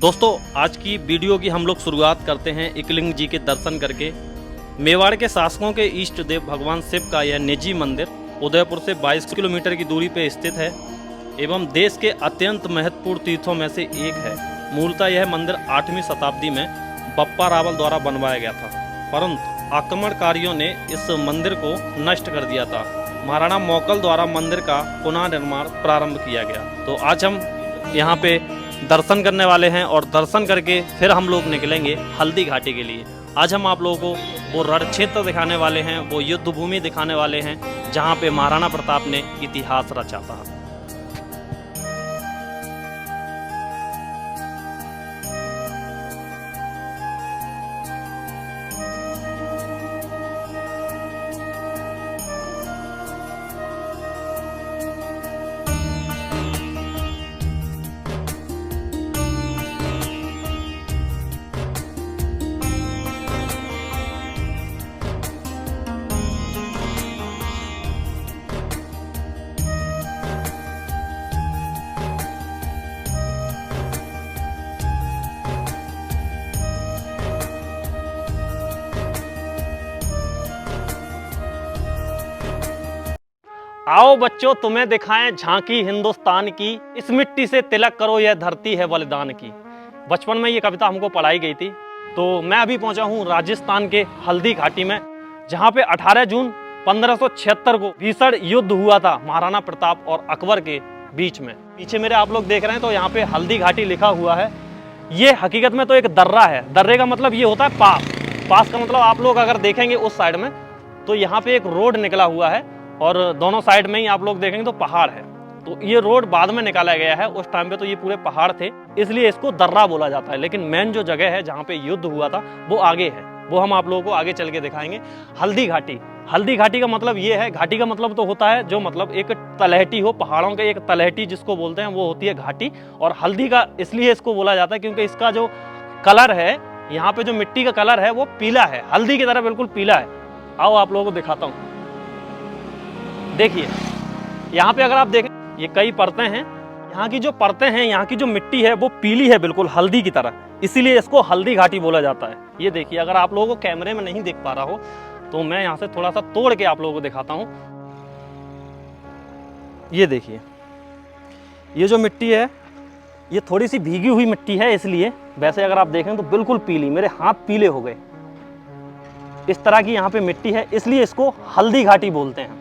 दोस्तों आज की वीडियो की हम लोग शुरुआत करते हैं एकलिंग जी के दर्शन करके। मेवाड़ के शासकों के इष्ट देव भगवान शिव का यह निजी मंदिर उदयपुर से 22 किलोमीटर की दूरी पर स्थित है एवं देश के अत्यंत महत्वपूर्ण तीर्थों में से एक है। मूलतः यह मंदिर 8वीं शताब्दी में बप्पा रावल द्वारा बनवाया गया था, परंतु आक्रमणकारियों ने इस मंदिर को नष्ट कर दिया था। महाराणा मौकल द्वारा मंदिर का पुनः निर्माण प्रारंभ किया गया। तो आज हम यहाँ पे दर्शन करने वाले हैं और दर्शन करके फिर हम लोग निकलेंगे हल्दी घाटी के लिए। आज हम आप लोगों को वो रण क्षेत्र दिखाने वाले हैं, वो युद्ध भूमि दिखाने वाले हैं जहाँ पे महाराणा प्रताप ने इतिहास रचा था। आओ बच्चों तुम्हें दिखाएं झांकी हिंदुस्तान की, इस मिट्टी से तिलक करो यह धरती है बलिदान की। बचपन में ये कविता हमको पढ़ाई गई थी। तो मैं अभी पहुंचा हूं राजस्थान के हल्दी घाटी में, जहां पे 18 जून 1576 को भीषण युद्ध हुआ था महाराणा प्रताप और अकबर के बीच में। पीछे मेरे आप लोग देख रहे हैं तो यहाँ पे हल्दी घाटी लिखा हुआ है। ये हकीकत में तो एक दर्रा है। दर्रे का मतलब ये होता है पास। पास का मतलब आप लोग अगर देखेंगे उस साइड में तो यहाँ पे एक रोड निकला हुआ है और दोनों साइड में ही आप लोग देखेंगे तो पहाड़ है। तो ये रोड बाद में निकाला गया है, उस टाइम पे तो ये पूरे पहाड़ थे, इसलिए इसको दर्रा बोला जाता है। लेकिन मेन जो जगह है जहाँ पे युद्ध हुआ था वो आगे है, वो हम आप लोगों को आगे चल के दिखाएंगे। हल्दी घाटी, हल्दी घाटी का मतलब ये है, घाटी का मतलब तो होता है जो मतलब एक तलहटी हो, पहाड़ों के एक तलहटी जिसको बोलते हैं वो होती है घाटी। और हल्दी का इसलिए इसको बोला जाता है क्योंकि इसका जो कलर है, यहाँ पे जो मिट्टी का कलर है वो पीला है, हल्दी की तरह बिल्कुल पीला है। आओ आप लोगों को दिखाता हूँ। देखिए यहाँ पे अगर आप देखें ये कई परतें हैं, यहाँ की जो परतें हैं, यहाँ की जो मिट्टी है वो पीली है बिल्कुल हल्दी की तरह, इसीलिए इसको हल्दी घाटी बोला जाता है। ये देखिए, अगर आप लोगों को कैमरे में नहीं दिख पा रहा हो तो मैं यहाँ से थोड़ा सा तोड़ के आप लोगों को दिखाता हूँ। ये देखिए, ये जो मिट्टी है ये थोड़ी सी भीगी हुई मिट्टी है, इसलिए वैसे अगर आप देखें तो बिल्कुल पीली, मेरे हाथ पीले हो गए। इस तरह की यहाँ पे मिट्टी है, इसलिए इसको हल्दी घाटी बोलते हैं।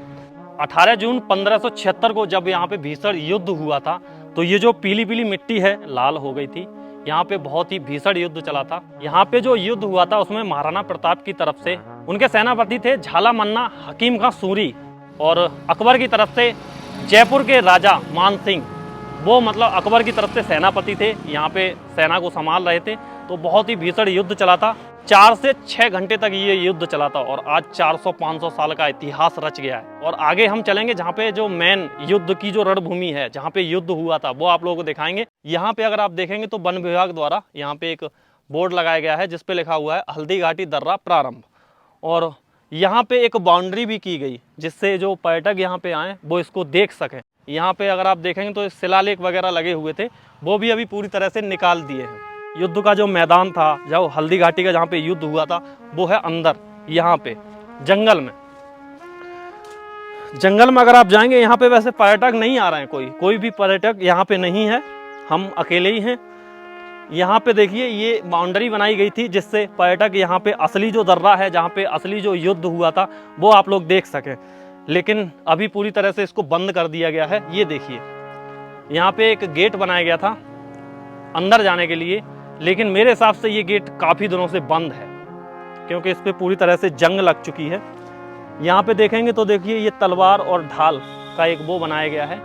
18 जून 1576 को जब यहाँ पे भीषण युद्ध हुआ था तो ये जो पीली पीली मिट्टी है लाल हो गई थी। यहाँ पे बहुत ही भीषण युद्ध चला था। यहाँ पे जो युद्ध हुआ था उसमें महाराणा प्रताप की तरफ से उनके सेनापति थे झाला मन्ना हकीम खां सूरी, और अकबर की तरफ से जयपुर के राजा मान सिंह, वो मतलब अकबर की तरफ से सेनापति थे, यहाँ पे सेना को संभाल रहे थे। तो बहुत ही भीषण युद्ध चला था, 4 से 6 घंटे तक ये युद्ध चला था और आज 400-500 साल का इतिहास रच गया है। और आगे हम चलेंगे जहाँ पे जो मेन युद्ध की जो रणभूमि है, जहाँ पे युद्ध हुआ था, वो आप लोगों को दिखाएंगे। यहाँ पे अगर आप देखेंगे तो वन विभाग द्वारा यहाँ पे एक बोर्ड लगाया गया है जिसपे लिखा हुआ है हल्दी घाटी दर्रा प्रारंभ। और यहाँ पे एक बाउंड्री भी की गई जिससे जो पर्यटक यहाँ पे आए वो इसको देख सकें। यहाँ पे अगर आप देखेंगे तो शिलालेख वगैरह लगे हुए थे, वो भी अभी पूरी तरह से निकाल दिए हैं। युद्ध का जो मैदान था, जो हल्दी घाटी का जहाँ पे युद्ध हुआ था, वो है अंदर यहाँ पे जंगल में। जंगल में अगर आप जाएंगे, यहाँ पे वैसे पर्यटक नहीं आ रहे हैं, कोई भी पर्यटक यहाँ पे नहीं है, हम अकेले ही हैं। यहाँ पे देखिए ये बाउंड्री बनाई गई थी जिससे पर्यटक यहाँ पे असली जो दर्रा है, जहाँ पे असली जो युद्ध हुआ था, वो आप लोग देख सकें। लेकिन अभी पूरी तरह से इसको बंद कर दिया गया है। ये देखिए, यहाँ पे एक गेट बनाया गया था अंदर जाने के लिए, लेकिन मेरे हिसाब से ये गेट काफ़ी दिनों से बंद है क्योंकि इस पर पूरी तरह से जंग लग चुकी है। यहाँ पे देखेंगे तो देखिए ये तलवार और ढाल का एक वो बनाया गया है।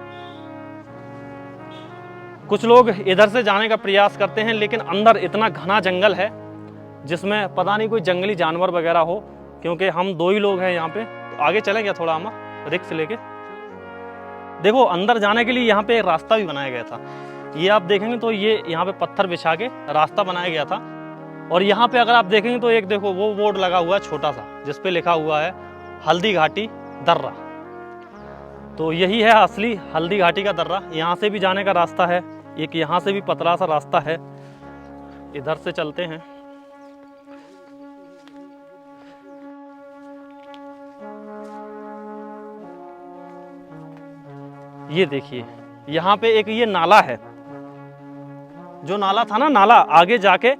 कुछ लोग इधर से जाने का प्रयास करते हैं, लेकिन अंदर इतना घना जंगल है जिसमें पता नहीं कोई जंगली जानवर वगैरह हो, क्योंकि हम 2 ही लोग हैं यहाँ पे। तो आगे चलेंगे थोड़ा हम रिक्स लेके। देखो अंदर जाने के लिए यहाँ पे एक रास्ता भी बनाया गया था। ये आप देखेंगे तो ये यहाँ पे पत्थर बिछा के रास्ता बनाया गया था। और यहाँ पे अगर आप देखेंगे तो एक देखो वो बोर्ड लगा हुआ है छोटा सा, जिसपे लिखा हुआ है हल्दी घाटी दर्रा। तो यही है असली हल्दी घाटी का दर्रा। यहाँ से भी जाने का रास्ता है, एक यहाँ से भी पतला सा रास्ता है। इधर से चलते हैं। ये देखिए यहाँ पे एक ये नाला है, जो नाला था ना, नाला आगे जाके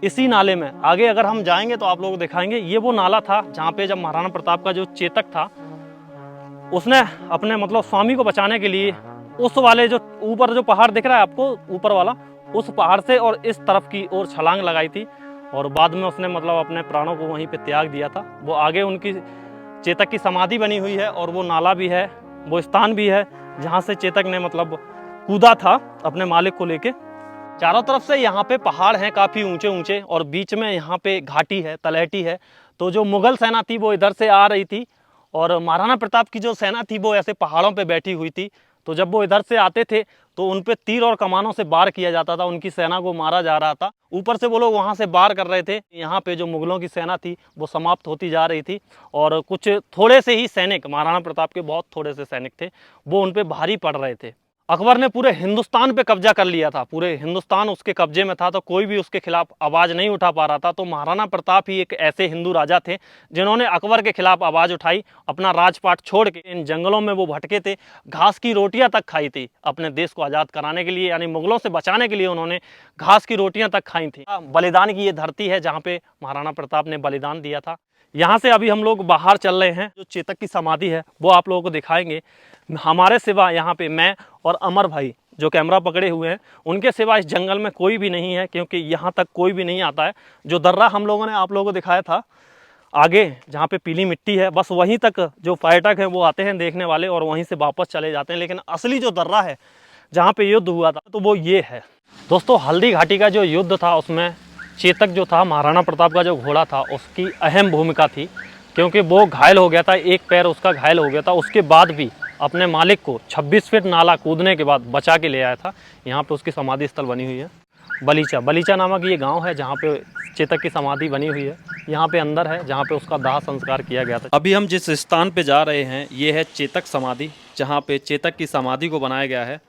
इसी नाले में आगे अगर हम जाएंगे तो आप लोग दिखाएंगे, ये वो नाला था जहाँ पे जब महाराणा प्रताप का जो चेतक था उसने अपने मतलब स्वामी को बचाने के लिए उस वाले जो ऊपर जो पहाड़ दिख रहा है आपको ऊपर वाला, उस पहाड़ से और इस तरफ की ओर छलांग लगाई थी और बाद में उसने मतलब अपने प्राणों को वहीं पे त्याग दिया था। वो आगे उनकी चेतक की समाधि बनी हुई है और वो नाला भी है, वो स्थान भी है जहाँ से चेतक ने मतलब कूदा था अपने मालिक को लेके। चारों तरफ से यहाँ पे पहाड़ हैं काफ़ी ऊंचे ऊंचे और बीच में यहाँ पे घाटी है, तलहटी है। तो जो मुगल सेना थी वो इधर से आ रही थी और महाराणा प्रताप की जो सेना थी वो ऐसे पहाड़ों पे बैठी हुई थी। तो जब वो इधर से आते थे तो उन पे तीर और कमानों से वार किया जाता था, उनकी सेना को मारा जा रहा था। ऊपर से वो लोग वहाँ से वार कर रहे थे, यहाँ पे जो मुगलों की सेना थी वो समाप्त होती जा रही थी और कुछ थोड़े से ही सैनिक, महाराणा प्रताप के बहुत थोड़े से सैनिक थे, वो उन पे भारी पड़ रहे थे। अकबर ने पूरे हिंदुस्तान पे कब्जा कर लिया था, पूरे हिंदुस्तान उसके कब्जे में था, तो कोई भी उसके खिलाफ आवाज़ नहीं उठा पा रहा था। तो महाराणा प्रताप ही एक ऐसे हिंदू राजा थे जिन्होंने अकबर के खिलाफ आवाज़ उठाई, अपना राजपाट छोड़ के इन जंगलों में वो भटके थे, घास की रोटियां तक खाई थी अपने देश को आज़ाद कराने के लिए, यानी मुगलों से बचाने के लिए उन्होंने घास की रोटियां तक खाई थी। बलिदान की ये धरती है जहाँ पे महाराणा प्रताप ने बलिदान दिया था। यहाँ से अभी हम लोग बाहर चल रहे हैं, जो चेतक की समाधि है वो आप लोगों को दिखाएंगे। हमारे सिवा यहाँ पे मैं और अमर भाई जो कैमरा पकड़े हुए हैं, उनके सिवा इस जंगल में कोई भी नहीं है, क्योंकि यहाँ तक कोई भी नहीं आता है। जो दर्रा हम लोगों ने आप लोगों को दिखाया था आगे जहाँ पे पीली मिट्टी है, बस वहीं तक जो पर्यटक हैं वो आते हैं देखने वाले और वहीं से वापस चले जाते हैं। लेकिन असली जो दर्रा है जहाँ पे युद्ध हुआ था तो वो ये है। दोस्तों, हल्दी घाटी का जो युद्ध था उसमें चेतक जो था, महाराणा प्रताप का जो घोड़ा था, उसकी अहम भूमिका थी, क्योंकि वो घायल हो गया था, एक पैर उसका घायल हो गया था। उसके बाद भी अपने मालिक को 26 फीट नाला कूदने के बाद बचा के ले आया था। यहाँ पे उसकी समाधि स्थल बनी हुई है। बलीचा नामक ये गांव है जहाँ पे चेतक की समाधि बनी हुई है। यहाँ पे अंदर है जहाँ पे उसका दाह संस्कार किया गया था। अभी हम जिस स्थान पे जा रहे हैं ये है चेतक समाधि, जहाँ पे चेतक की समाधि को बनाया गया है।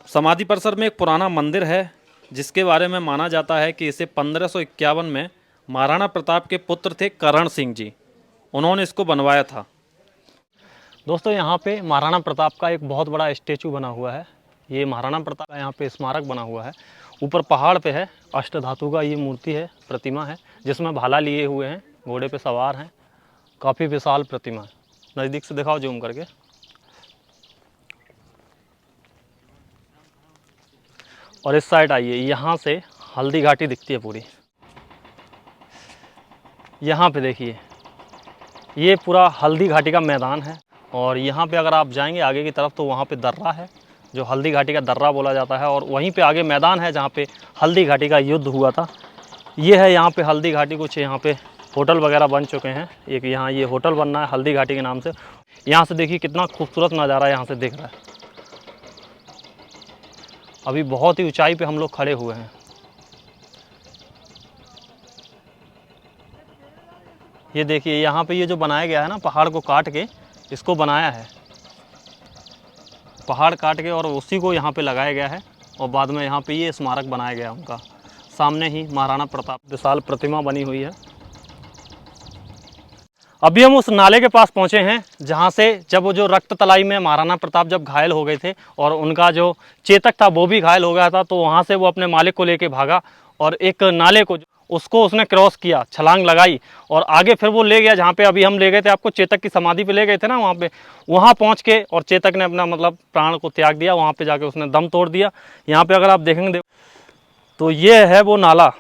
समाधि परिसर में एक पुराना मंदिर है जिसके बारे में माना जाता है कि इसे 1551 में महाराणा प्रताप के पुत्र थे करण सिंह जी, उन्होंने इसको बनवाया था। दोस्तों, यहाँ पे महाराणा प्रताप का एक बहुत बड़ा स्टेचू बना हुआ है। ये महाराणा प्रताप का यहाँ पे स्मारक बना हुआ है। ऊपर पहाड़ पे है, अष्टधातु का ये मूर्ति है, प्रतिमा है, जिसमें भाला लिए हुए हैं, घोड़े पे सवार हैं। काफ़ी विशाल प्रतिमा है। नज़दीक से दिखाओ जूम करके। और इस साइड आइए, यहाँ से हल्दी घाटी दिखती है पूरी। यहाँ पे देखिए, ये पूरा हल्दी घाटी का मैदान है और यहाँ पे अगर आप जाएंगे आगे की तरफ तो वहाँ पे दर्रा है, जो हल्दी घाटी का दर्रा बोला जाता है, और वहीं पे आगे मैदान है जहाँ पे हल्दी घाटी का युद्ध हुआ था। ये है यहाँ पे हल्दी घाटी, कुछ यहाँ पे होटल वगैरह बन चुके हैं। एक यहाँ ये होटल बन रहा है हल्दी घाटी के नाम से। यहाँ से देखिए कितना खूबसूरत नज़ारा यहाँ से दिख रहा है। अभी बहुत ही ऊंचाई पे हम लोग खड़े हुए हैं। ये देखिए यहाँ पे ये जो बनाया गया है ना, पहाड़ को काट के इसको बनाया है, पहाड़ काट के और उसी को यहाँ पे लगाया गया है और बाद में यहाँ पे ये स्मारक बनाया गया है उनका। सामने ही महाराणा प्रताप विशाल प्रतिमा बनी हुई है। अभी हम उस नाले के पास पहुँचे हैं जहाँ से जब वो जो रक्त तलाई में महाराणा प्रताप जब घायल हो गए थे और उनका जो चेतक था वो भी घायल हो गया था, तो वहाँ से वो अपने मालिक को लेके भागा और एक नाले को उसको उसने क्रॉस किया, छलांग लगाई और आगे फिर वो ले गया जहाँ पे अभी हम ले गए थे आपको, चेतक की समाधि पे ले गए थे ना, वहाँ पे वहाँ पहुँच के और चेतक ने अपना मतलब प्राण को त्याग दिया। वहाँ पे जाके उसने दम तोड़ दिया। यहाँ पे अगर आप देखेंगे तो ये है वो नाला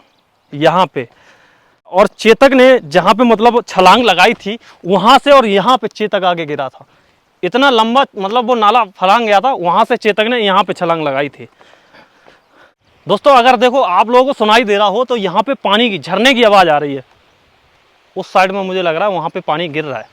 यहाँ पे, और चेतक ने जहाँ पे मतलब छलांग लगाई थी वहाँ से और यहाँ पे चेतक आगे गिरा था। इतना लंबा मतलब वो नाला फलांग गया था, वहाँ से चेतक ने यहाँ पे छलांग लगाई थी। दोस्तों, अगर देखो आप लोगों को सुनाई दे रहा हो तो यहाँ पे पानी की झरने की आवाज़ आ रही है। उस साइड में मुझे लग रहा है वहाँ पे पानी गिर रहा है।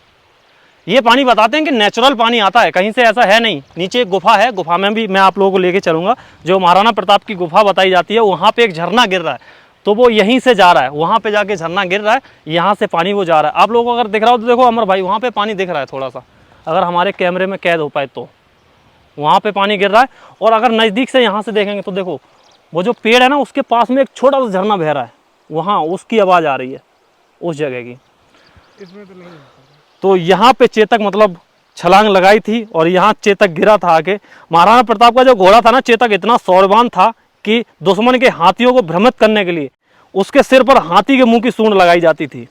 ये पानी बताते हैं कि नेचुरल पानी आता है, कहीं से ऐसा है नहीं। नीचे एक गुफा है, गुफा में भी मैं आप लोगों को लेके चलूँगा। जो महाराणा प्रताप की गुफा बताई जाती है वहाँ पर एक झरना गिर रहा है, तो वो यहीं से जा रहा है, वहाँ पे जाके झरना गिर रहा है, यहाँ से पानी वो जा रहा है। आप लोगों को अगर दिख रहा हो तो देखो अमर भाई, वहाँ पे पानी दिख रहा है थोड़ा सा, अगर हमारे कैमरे में कैद हो पाए तो वहाँ पे पानी गिर रहा है। और अगर नज़दीक से यहाँ से देखेंगे तो देखो वो जो पेड़ है ना उसके पास में एक छोटा सा झरना बह रहा है, वहाँ उसकी आवाज़ आ रही है उस जगह की। इसमें तो नहीं है। तो यहाँ पे चेतक मतलब छलांग लगाई थी और यहाँ चेतक गिरा था आके। महाराणा प्रताप का जो घोड़ा था ना चेतक इतना शौर्यवान था कि दुश्मन के हाथियों को भ्रमित करने के लिए उसके सिर पर हाथी के मुंह की सूंड लगाई जाती थी।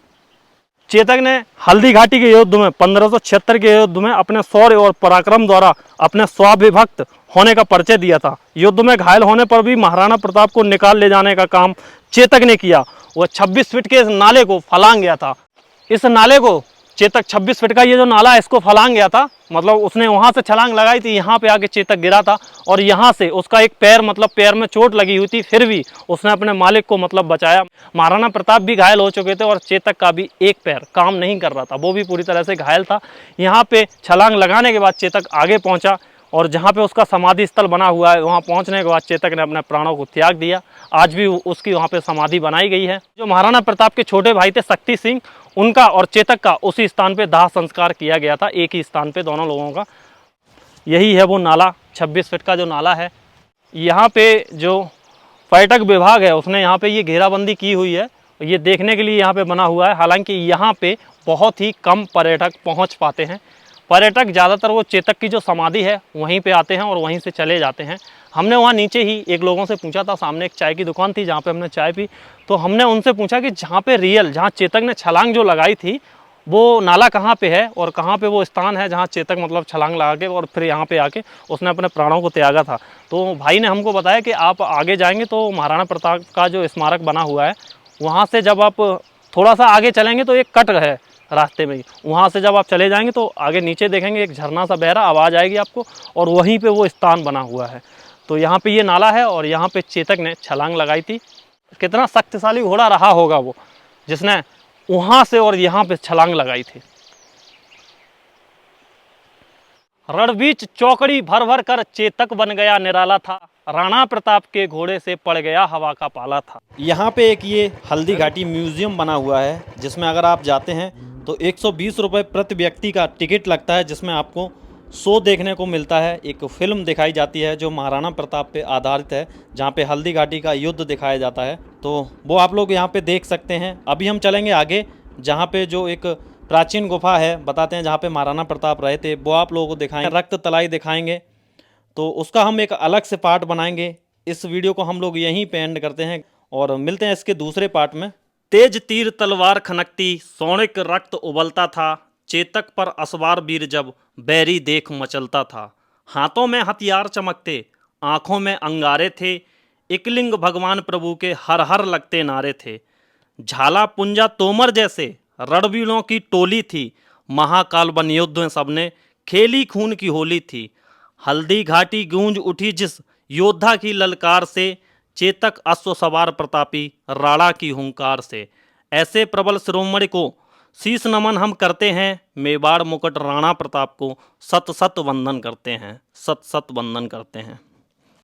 चेतक ने हल्दी घाटी के युद्ध में 1576 के युद्ध में अपने शौर्य और पराक्रम द्वारा अपने स्वाभिभक्त होने का परिचय दिया था। युद्ध में घायल होने पर भी महाराणा प्रताप को निकाल ले जाने का काम चेतक ने किया। वह 26 फीट के इस नाले को फलांग गया था। इस नाले को चेतक 26 फीट का ये जो नाला है इसको फलांग गया था, मतलब उसने वहां से छलांग लगाई थी, यहाँ पे आके चेतक गिरा था और यहाँ से उसका एक पैर मतलब पैर में चोट लगी हुई थी, फिर भी उसने अपने मालिक को मतलब बचाया। महाराणा प्रताप भी घायल हो चुके थे और चेतक का भी एक पैर काम नहीं कर रहा था, वो भी पूरी तरह से घायल था। यहाँ पे छलांग लगाने के बाद चेतक आगे पहुंचा और जहाँ पे उसका समाधि स्थल बना हुआ है वहाँ पहुँचने के बाद चेतक ने अपने प्राणों को त्याग दिया। आज भी उसकी वहाँ पे समाधि बनाई गई है। जो महाराणा प्रताप के छोटे भाई थे शक्ति सिंह, उनका और चेतक का उसी स्थान पे दाह संस्कार किया गया था, एक ही स्थान पे दोनों लोगों का। यही है वो नाला, 26 फीट का जो नाला है। यहाँ पे जो पर्यटक विभाग है उसने यहाँ पे ये घेराबंदी की हुई है, ये देखने के लिए यहाँ पे बना हुआ है। हालांकि यहाँ पे बहुत ही कम पर्यटक पहुँच पाते हैं। पर्यटक ज़्यादातर वो चेतक की जो समाधि है वहीं पे आते हैं और वहीं से चले जाते हैं। हमने वहाँ नीचे ही एक लोगों से पूछा था, सामने एक चाय की दुकान थी जहाँ पे हमने चाय पी, तो हमने उनसे पूछा कि जहाँ पे रियल, जहाँ चेतक ने छलांग जो लगाई थी वो नाला कहाँ पे है और कहाँ पे वो स्थान है जहाँ चेतक मतलब छलांग लगा के और फिर यहाँ पे आके उसने अपने प्राणों को त्यागा था। तो भाई ने हमको बताया कि आप आगे जाएंगे तो महाराणा प्रताप का जो स्मारक बना हुआ है वहाँ से जब आप थोड़ा सा आगे चलेंगे तो एक कट है रास्ते में ही, वहाँ से जब आप चले जाएंगे तो आगे नीचे देखेंगे एक झरना सा बह रहा, आवाज़ आएगी आपको और वहीं पे वो स्थान बना हुआ है। तो यहाँ पे ये नाला है और यहाँ पे चेतक ने छलांग लगाई थी। कितना शक्तिशाली घोड़ा रहा होगा वो जिसने वहाँ से और यहाँ पे छलांग लगाई थी। रणबीच चौकड़ी भर भर कर चेतक बन गया निराला था, राणा प्रताप के घोड़े से पड़ गया हवा का पाला था। यहाँ पे एक ये हल्दी घाटी म्यूजियम बना हुआ है जिसमें अगर आप जाते हैं तो 120 रुपये प्रति व्यक्ति का टिकट लगता है, जिसमें आपको शो देखने को मिलता है। एक फिल्म दिखाई जाती है जो महाराणा प्रताप पे आधारित है, जहाँ पे हल्दी घाटी का युद्ध दिखाया जाता है, तो वो आप लोग यहाँ पे देख सकते हैं। अभी हम चलेंगे आगे जहाँ पे जो एक प्राचीन गुफा है बताते हैं जहाँ पे महाराणा प्रताप रहे थे, वो आप लोगों को दिखाएंगे। रक्त तलाई दिखाएंगे, तो उसका हम एक अलग से पार्ट बनाएंगे। इस वीडियो को हम लोग यहीं पे एंड करते हैं और मिलते हैं इसके दूसरे पार्ट में। तेज तीर तलवार खनकती, सोनिक रक्त उबलता था, चेतक पर असवार वीर जब बैरी देख मचलता था। हाथों में हथियार चमकते, आंखों में अंगारे थे, एकलिंग भगवान प्रभु के हर हर लगते नारे थे। झाला पुंजा तोमर जैसे रणवीरों की टोली थी, महाकाल वन युद्ध में सबने खेली खून की होली थी। हल्दी घाटी गूंज उठी जिस योद्धा की ललकार से, चेतक अश्व सवार प्रतापी राणा की हुंकार से। ऐसे प्रबल शिरोमणि को शीश नमन हम करते हैं, मेवाड़ मुकुट राणा प्रताप को सत सत वंदन करते हैं, सत सत वंदन करते हैं।